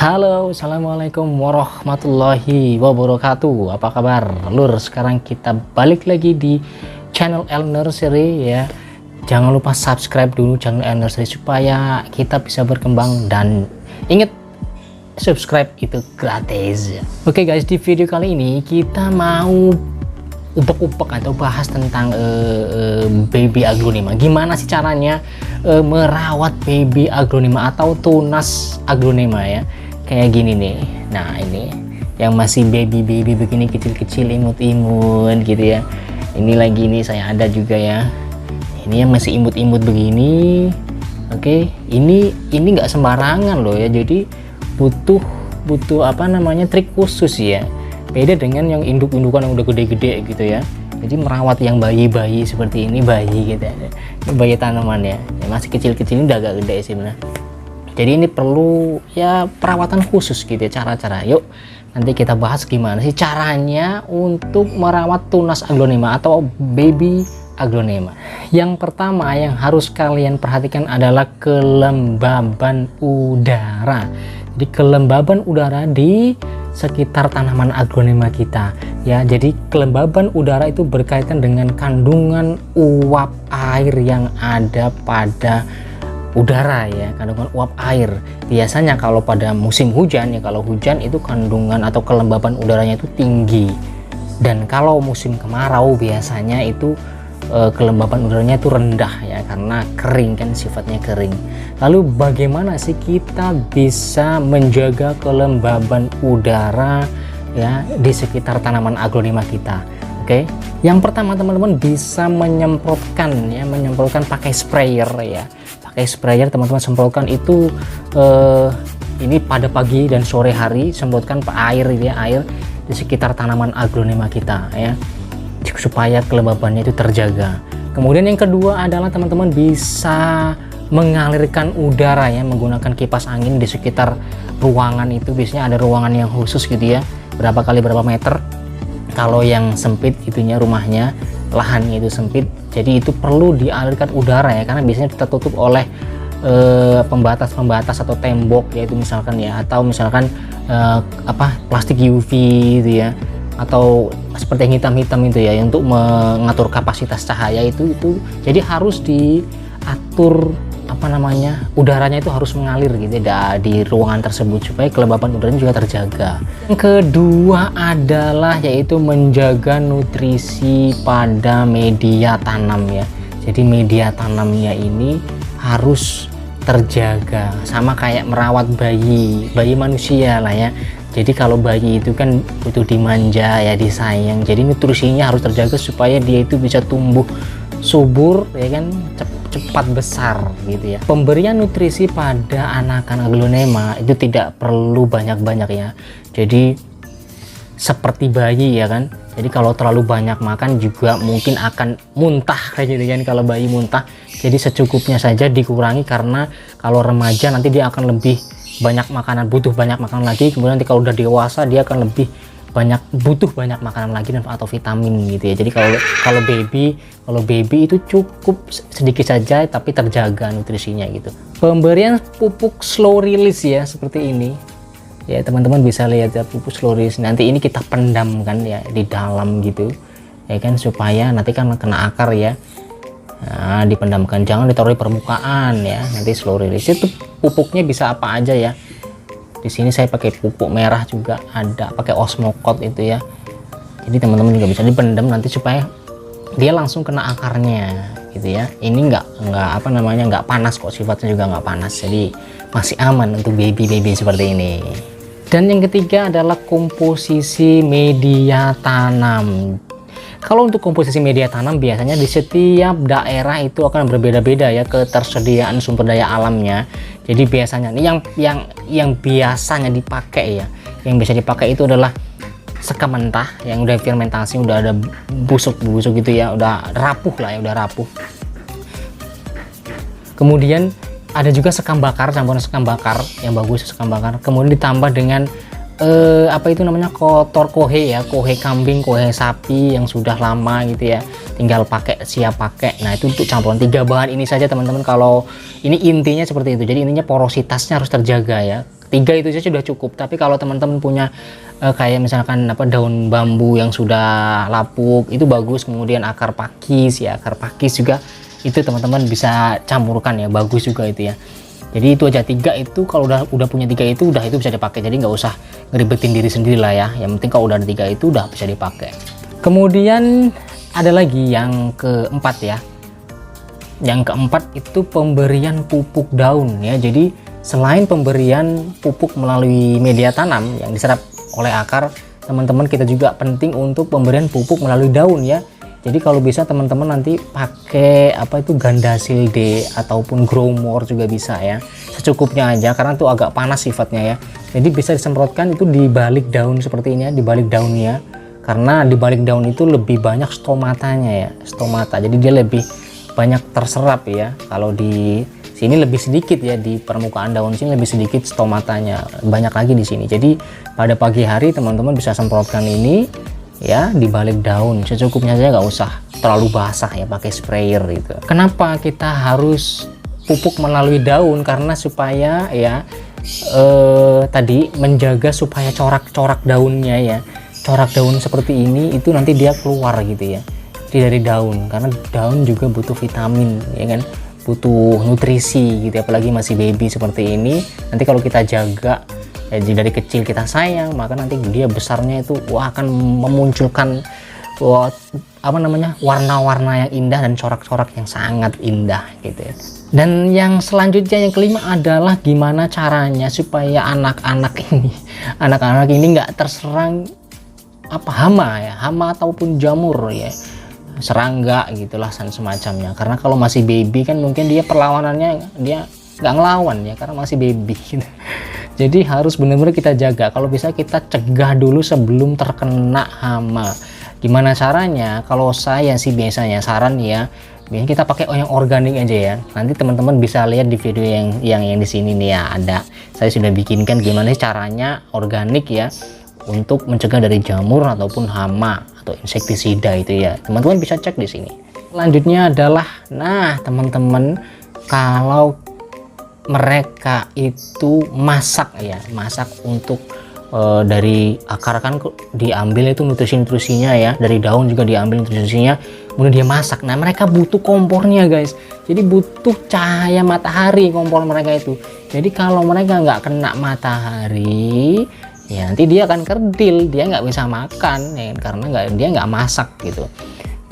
Halo, assalamualaikum warahmatullahi wabarakatuh. Apa kabar, Lur? Sekarang kita balik lagi di channel El Nursery ya. Jangan lupa subscribe dulu channel El Nursery supaya kita bisa berkembang, dan ingat, subscribe itu gratis. Oke guys, di video kali ini kita mau upek-upek atau bahas tentang baby aglonema. Gimana sih caranya merawat baby aglonema atau tunas aglonema ya, kayak gini nih. Nah, ini yang masih baby begini, kecil-kecil, imut-imut gitu ya. Ini lagi nih saya ada juga ya, ini yang masih imut-imut begini. Oke, ini nggak sembarangan loh ya, jadi butuh apa namanya, trik khusus ya. Beda dengan yang induk-indukan yang udah gede-gede gitu ya. Jadi merawat yang bayi-bayi seperti ini, bayi gitu ya, ini bayi tanaman ya, masih kecil-kecil, ini udah agak gede sih benar. Jadi ini perlu ya perawatan khusus gitu ya, cara-cara. Yuk nanti kita bahas gimana sih caranya untuk merawat tunas aglonema atau baby aglonema. Yang pertama yang harus kalian perhatikan adalah kelembaban udara. Jadi kelembaban udara di sekitar tanaman aglonema kita ya. Jadi kelembaban udara itu berkaitan dengan kandungan uap air yang ada pada udara ya, kandungan uap air. Biasanya kalau pada musim hujan ya, kalau hujan itu kandungan atau kelembaban udaranya itu tinggi, dan kalau musim kemarau biasanya itu kelembaban udaranya itu rendah ya, karena kering kan, sifatnya kering. Lalu bagaimana sih kita bisa menjaga kelembaban udara ya di sekitar tanaman aglonema kita? Oke, yang pertama teman-teman bisa menyemprotkan pakai sprayer ya. Pakai sprayer teman-teman, semprotkan itu ini pada pagi dan sore hari, semprotkan air ya, air di sekitar tanaman aglonema kita ya, supaya kelembabannya itu terjaga. Kemudian yang kedua adalah teman-teman bisa mengalirkan udara ya, menggunakan kipas angin di sekitar ruangan itu. Biasanya ada ruangan yang khusus gitu ya, berapa kali berapa meter. Kalau yang sempit itunya, rumahnya, lahannya itu sempit, jadi itu perlu dialirkan udara ya, karena biasanya tertutup oleh pembatas-pembatas atau tembok ya, itu misalkan ya, atau misalkan plastik UV gitu ya, atau seperti yang hitam-hitam itu ya, untuk mengatur kapasitas cahaya itu jadi harus diatur apa namanya, udaranya itu harus mengalir gitu ya di ruangan tersebut, supaya kelembaban udaranya juga terjaga. Yang kedua adalah yaitu menjaga nutrisi pada media tanam ya. Jadi media tanamnya ini harus terjaga, sama kayak merawat bayi manusia lah ya. Jadi kalau bayi itu kan butuh dimanja ya, disayang. Jadi nutrisinya harus terjaga supaya dia itu bisa tumbuh subur ya kan, cepat besar gitu ya. Pemberian nutrisi pada anakan aglonema itu tidak perlu banyak-banyak ya. Jadi seperti bayi ya kan. Jadi kalau terlalu banyak makan juga mungkin akan muntah kayak gitu kan, kalau bayi muntah. Jadi secukupnya saja dikurangi, karena kalau remaja nanti dia akan lebih banyak makanan, butuh banyak makanan lagi. Kemudian nanti kalau udah dewasa dia akan lebih butuh banyak makanan lagi dan atau vitamin gitu ya. Jadi kalau baby itu cukup sedikit saja tapi terjaga nutrisinya gitu. Pemberian pupuk slow release ya, seperti ini ya, teman-teman bisa lihat ya, pupuk slow release. Nanti ini kita pendam kan ya di dalam gitu ya kan, supaya nanti kan kena akar ya. Nah, dipendamkan, jangan ditaruh di permukaan ya, nanti slow release. Itu pupuknya bisa apa aja ya. Di sini saya pakai pupuk merah juga ada, pakai Osmocote itu ya. Jadi teman-teman juga bisa dipendam nanti supaya dia langsung kena akarnya gitu ya. Ini nggak panas kok, sifatnya juga nggak panas, jadi masih aman untuk baby seperti ini. Dan yang ketiga adalah komposisi media tanam. Kalau untuk komposisi media tanam biasanya di setiap daerah itu akan berbeda-beda ya, ketersediaan sumber daya alamnya. Jadi biasanya nih yang biasanya dipakai ya, yang bisa dipakai itu adalah sekam mentah yang udah fermentasi, udah ada busuk gitu ya, udah rapuh lah ya, udah rapuh. Kemudian ada juga sekam bakar, campuran sekam bakar yang bagus, sekam bakar. Kemudian ditambah dengan apa itu namanya, kotor kohe ya, kohe kambing, kohe sapi yang sudah lama gitu ya, tinggal siap pakai. Nah itu untuk campuran 3 bahan ini saja teman-teman. Kalau ini intinya seperti itu, jadi intinya porositasnya harus terjaga ya, 3 itu saja sudah cukup. Tapi kalau teman-teman punya kayak misalkan daun bambu yang sudah lapuk, itu bagus. Kemudian akar pakis juga itu teman-teman bisa campurkan ya, bagus juga itu ya. Jadi itu aja 3 itu, kalau udah punya 3 itu itu bisa dipakai. Jadi nggak usah ngeribetin diri sendiri lah ya. Yang penting kalau udah ada 3 itu udah bisa dipakai. Kemudian ada lagi yang keempat ya. Yang keempat itu pemberian pupuk daun ya. Jadi selain pemberian pupuk melalui media tanam yang diserap oleh akar, teman-teman kita juga penting untuk pemberian pupuk melalui daun ya. Jadi kalau bisa teman-teman nanti pakai Gandasil D ataupun Growmore juga bisa ya. Secukupnya aja karena itu agak panas sifatnya ya. Jadi bisa disemprotkan itu di balik daun seperti ini ya, di balik daunnya. Karena di balik daun itu lebih banyak stomatanya ya, stomata. Jadi dia lebih banyak terserap ya. Kalau di sini lebih sedikit ya, di permukaan daun sini lebih sedikit stomatanya, banyak lagi di sini. Jadi pada pagi hari teman-teman bisa semprotkan ini ya di balik daun, secukupnya saja, nggak usah terlalu basah ya pakai sprayer gitu. Kenapa kita harus pupuk melalui daun? Karena supaya ya tadi menjaga supaya corak-corak daunnya ya, corak daun seperti ini itu nanti dia keluar gitu ya, dari daun. Karena daun juga butuh vitamin ya kan, butuh nutrisi gitu, apalagi masih baby seperti ini. Nanti kalau kita jaga dari kecil, kita sayang, maka nanti dia besarnya itu akan memunculkan warna-warna yang indah dan corak-corak yang sangat indah gitu ya. Dan yang selanjutnya, yang kelima adalah gimana caranya supaya anak-anak ini nggak terserang hama ataupun jamur ya, serangga gitulah dan semacamnya. Karena kalau masih baby kan mungkin dia perlawanannya dia nggak ngelawan ya, karena masih baby gitu. Jadi harus benar-benar kita jaga. Kalau bisa kita cegah dulu sebelum terkena hama. Gimana caranya? Kalau saya sih biasanya saran ya, biasanya kita pakai yang organik aja ya. Nanti teman-teman bisa lihat di video yang di sini nih ya, ada. Saya sudah bikinkan gimana caranya organik ya untuk mencegah dari jamur ataupun hama atau insektisida itu ya. Teman-teman bisa cek di sini. Selanjutnya adalah, nah teman-teman, kalau mereka itu masak untuk dari akar kan diambil itu nutrisi-nutrisinya ya, dari daun juga diambil nutrisinya, kemudian dia masak. Nah mereka butuh kompornya guys, jadi butuh cahaya matahari kompor mereka itu. Jadi kalau mereka nggak kena matahari ya nanti dia akan kerdil, dia nggak bisa makan ya, karena dia nggak masak gitu.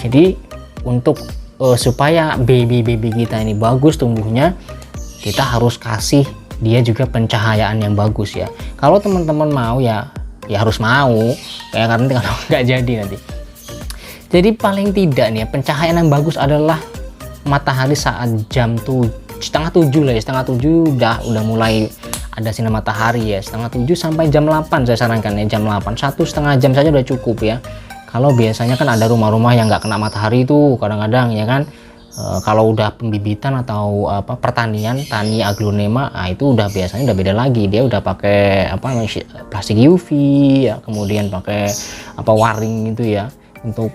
Jadi untuk supaya baby kita ini bagus tumbuhnya, kita harus kasih dia juga pencahayaan yang bagus ya. Kalau teman-teman mau ya harus mau kayak, karena nanti kalau nggak jadi nanti. Jadi paling tidak nih pencahayaan yang bagus adalah matahari saat jam 6:30 lah ya, 6:30 udah mulai ada sinar matahari ya, 6:30 sampai jam 8 saya sarankan ya, jam 8, 1,5 jam saja udah cukup ya. Kalau biasanya kan ada rumah-rumah yang nggak kena matahari itu kadang-kadang ya kan. Kalau udah pembibitan atau pertanian, tani aglonema, itu udah biasanya udah beda lagi. Dia udah pakai plastik UV ya, kemudian pakai waring gitu ya untuk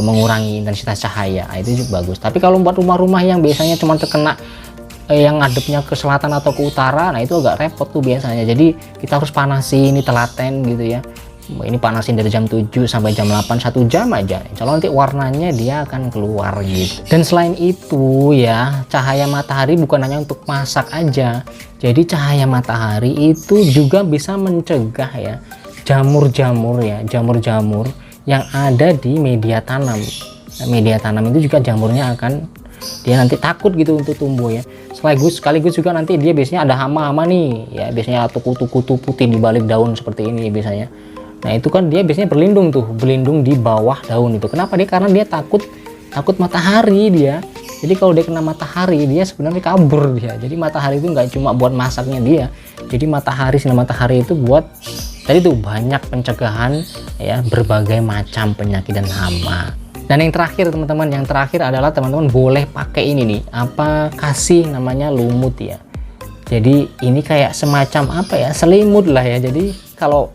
mengurangi intensitas cahaya. Itu juga bagus. Tapi kalau buat rumah-rumah yang biasanya cuma terkena yang ngadepnya ke selatan atau ke utara, nah itu agak repot tuh biasanya. Jadi kita harus panasin, ini telaten gitu ya. Ini panasin dari jam 7 sampai jam 8, 1 jam aja. Kalau nanti warnanya dia akan keluar gitu. Dan selain itu ya, cahaya matahari bukan hanya untuk masak aja. Jadi cahaya matahari itu juga bisa mencegah ya jamur-jamur yang ada di media tanam. Media tanam itu juga jamurnya akan dia nanti takut gitu untuk tumbuh ya. Sekaligus juga nanti dia biasanya ada hama-hama nih ya, biasanya kutu-kutu putih di balik daun seperti ini biasanya. Nah itu kan dia biasanya berlindung di bawah daun itu. Kenapa dia? Karena dia takut matahari dia. Jadi kalau dia kena matahari dia sebenarnya kabur dia. Jadi matahari itu nggak cuma buat masaknya dia. Jadi sinar matahari itu buat tadi tuh banyak pencegahan ya berbagai macam penyakit dan hama. Dan yang terakhir teman-teman, adalah teman-teman boleh pakai ini nih, kasih namanya lumut ya. Jadi ini kayak semacam selimut lah ya. Jadi kalau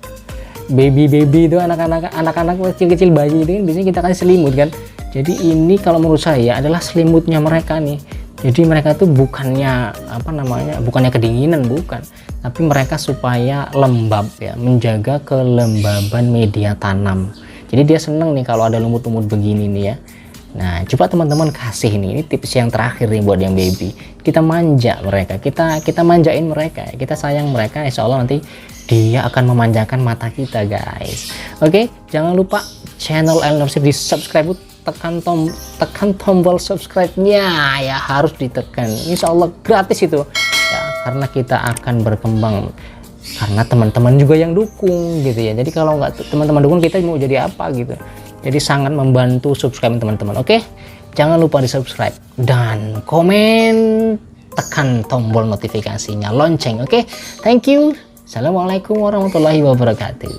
baby itu anak-anak kecil-kecil bayi itu kan biasanya kita kasih selimut kan. Jadi ini kalau menurut saya adalah selimutnya mereka nih. Jadi mereka tuh bukannya kedinginan, bukan, tapi mereka supaya lembab ya, menjaga kelembaban media tanam. Jadi dia seneng nih kalau ada lumut-lumut begini nih ya. Nah, coba teman-teman kasih ini tips yang terakhir nih buat yang baby. Kita manja mereka, kita manjain mereka, kita sayang mereka, insya Allah nanti dia akan memanjakan mata kita guys. Oke, jangan lupa channel Elnership di subscribe, tekan tombol subscribe-nya ya, harus ditekan. Insya Allah gratis itu ya, karena kita akan berkembang karena teman-teman juga yang dukung gitu ya. Jadi kalau nggak teman-teman dukung, kita mau jadi apa gitu. Jadi sangat membantu subscribe teman-teman. Oke, jangan lupa di subscribe dan komen, tekan tombol notifikasinya, lonceng. Oke, thank you. Assalamualaikum warahmatullahi wabarakatuh.